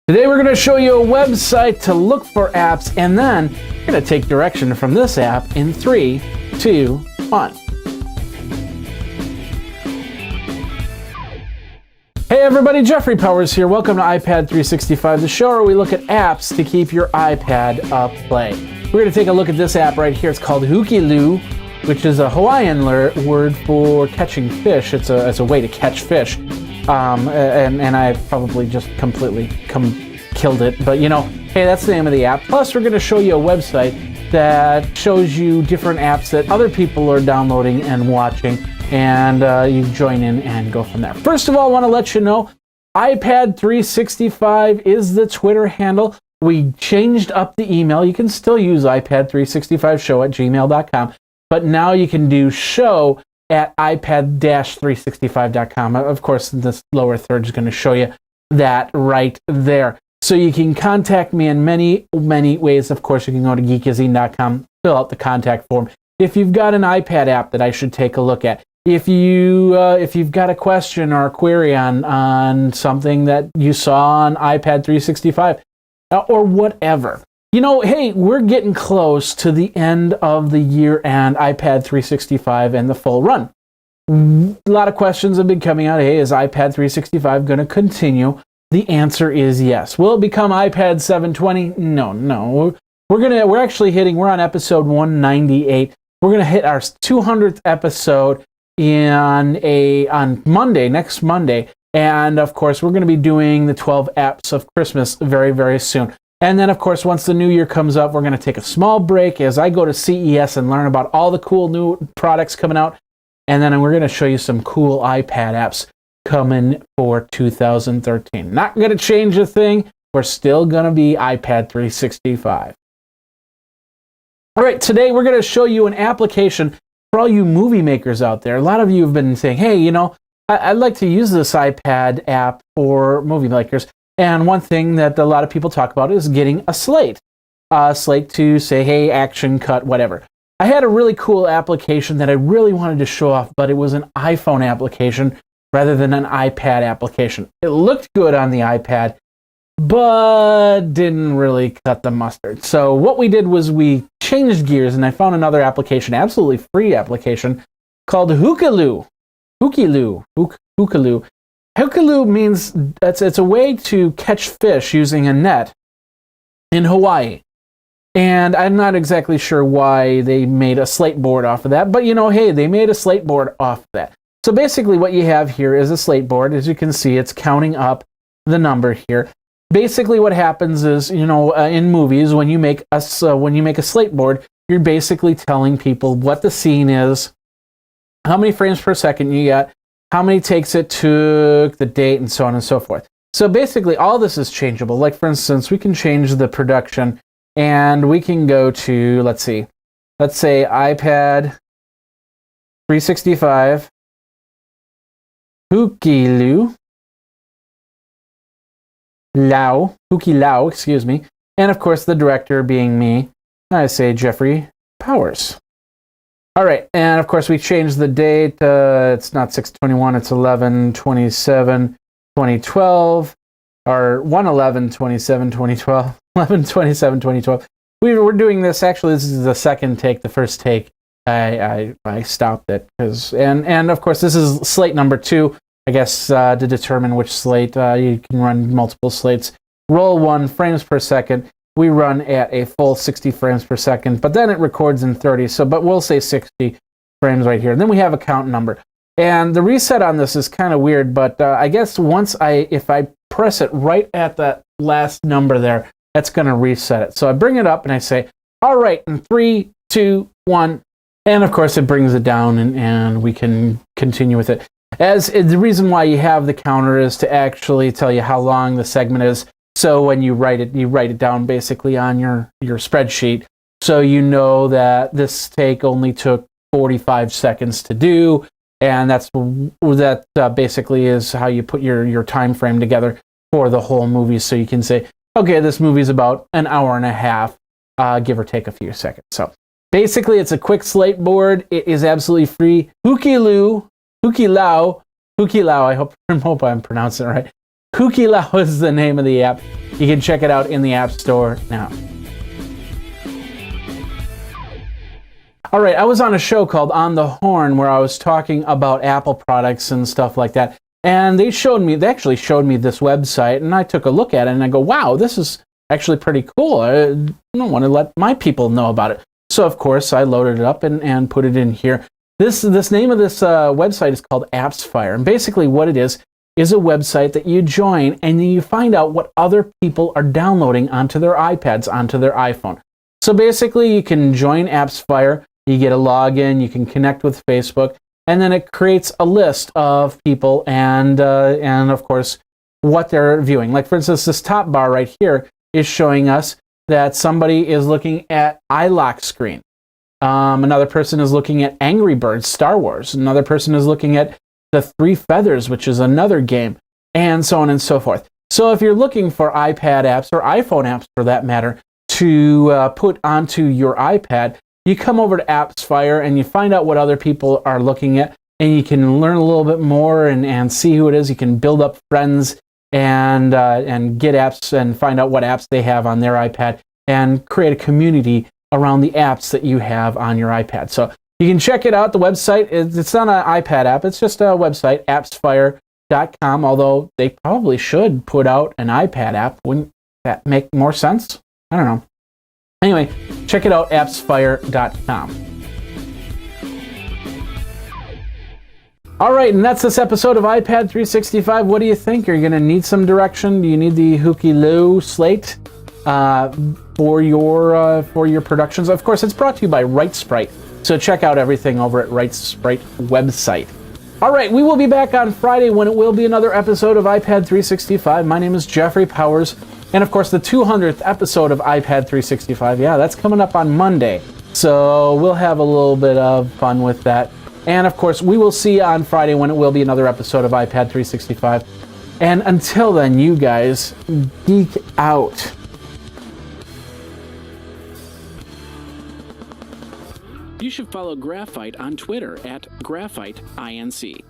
Today we're going to show you a website to look for apps, and then we're going to take direction from this app in 3, 2, 1. Hey everybody, Jeffrey Powers here. Welcome to iPad 365, the show where we look at apps to keep your iPad up play. We're going to take a look at this app right here. It's called Hukilau, which is a Hawaiian word for catching fish. It's a way to catch fish. And I probably just completely killed it. But hey, that's the name of the app. Plus, we're going to show you a website that shows you different apps that other people are downloading and watching. And you join in and go from there. First of all, I want to let you know, iPad 365 is the Twitter handle. We changed up the email. You can still use iPad365show@gmail.com. But now you can do show at ipad-365.com. Of course, this lower third is going to show you that right there. So you can contact me in many, many ways. Of course, you can go to geekazine.com, fill out the contact form. If you've got an iPad app that I should take a look at, if you've got a question or a query on something that you saw on iPad 365 or whatever. Hey, we're getting close to the end of the year and iPad 365 and the full run. A lot of questions have been coming out. Hey, is iPad 365 going to continue? The answer is yes. Will it become iPad 720? No. We're actually hitting. We're on episode 198. We're going to hit our 200th episode on Monday, next Monday, and of course, we're going to be doing the 12 apps of Christmas very, very soon. And then, of course, once the new year comes up, we're going to take a small break as I go to CES and learn about all the cool new products coming out. And then we're going to show you some cool iPad apps coming for 2013. Not going to change a thing. We're still going to be iPad 365. All right, today we're going to show you an application for all you movie makers out there. A lot of you have been saying, hey, I'd like to use this iPad app for movie makers. And one thing that a lot of people talk about is getting a slate. A slate to say, hey, action, cut, whatever. I had a really cool application that I really wanted to show off, but it was an iPhone application rather than an iPad application. It looked good on the iPad, but didn't really cut the mustard. So what we did was we changed gears, and I found another application, absolutely free application, called Hukilau. Hukilau. Hukilau means it's a way to catch fish using a net in Hawaii. And I'm not exactly sure why they made a slate board off of that, but hey, they made a slate board off of that. So basically what you have here is a slate board. As you can see, it's counting up the number here. Basically what happens is, in movies, when you make a slate board, you're basically telling people what the scene is, how many frames per second you got, how many takes it took, the date, and so on and so forth. So basically, all this is changeable. Like, for instance, we can change the production, and we can go to, let's say iPad 365, Hukilau, excuse me, and of course, the director being me, I say Jeffrey Powers. All right, and of course we changed the date. It's not 6/21, it's 11/27/2012, or 1/11/27/2012, 11/27/2012. We're doing this. Actually, this is the second take. The first take, I stopped it and of course this is slate number 2. I guess to determine which slate you can run multiple slates. Roll 1 frames per second. We run at a full 60 frames per second, but then it records in 30. But we'll say 60 frames right here. And then we have a count number. And the reset on this is kind of weird, but I guess if I press it right at that last number there, that's going to reset it. So I bring it up and I say, all right, in 3, 2, 1. And of course it brings it down and we can continue with it. The reason why you have the counter is to actually tell you how long the segment is. So when you write it down basically on your spreadsheet. So you know that this take only took 45 seconds to do. And that basically is how you put your time frame together for the whole movie. So you can say, okay, this movie's about an hour and a half, give or take a few seconds. So basically it's a quick slate board. It is absolutely free. Hukilau, I hope I'm pronouncing it right. Hukilau is the name of the app. You can check it out in the App Store now. All right, I was on a show called On the Horn where I was talking about Apple products and stuff like that. And they actually showed me this website, and I took a look at it and I go, wow, this is actually pretty cool. I don't want to let my people know about it. So of course I loaded it up and put it in here. This name of this website is called Appsfire. And basically what it is a website that you join and then you find out what other people are downloading onto their iPads, onto their iPhone. So basically you can join Appsfire. You get a login, you can connect with Facebook, and then it creates a list of people and of course what they're viewing. Like for instance, this top bar right here is showing us that somebody is looking at iLock Screen. Another person is looking at Angry Birds Star Wars. Another person is looking at The Three Feathers, which is another game, and so on and so forth. So if you're looking for iPad apps or iPhone apps for that matter to put onto your iPad, you come over to Appsfire and you find out what other people are looking at, and you can learn a little bit more and see who it is. You can build up friends and get apps and find out what apps they have on their iPad and create a community around the apps that you have on your iPad. So you can check it out. The website, it's not an iPad app. It's just a website, appsfire.com, although they probably should put out an iPad app. Wouldn't that make more sense? I don't know. Anyway, check it out, appsfire.com. All right, and that's this episode of iPad 365. What do you think? Are you going to need some direction? Do you need the Hukilau Slate for your productions? Of course, it's brought to you by RightSprite. So check out everything over at RightSprite website. All right, we will be back on Friday when it will be another episode of iPad 365. My name is Jeffrey Powers. And of course, the 200th episode of iPad 365, yeah, that's coming up on Monday. So we'll have a little bit of fun with that. And of course, we will see you on Friday when it will be another episode of iPad 365. And until then, you guys, geek out. You should follow Graphite on Twitter at GraphiteINC.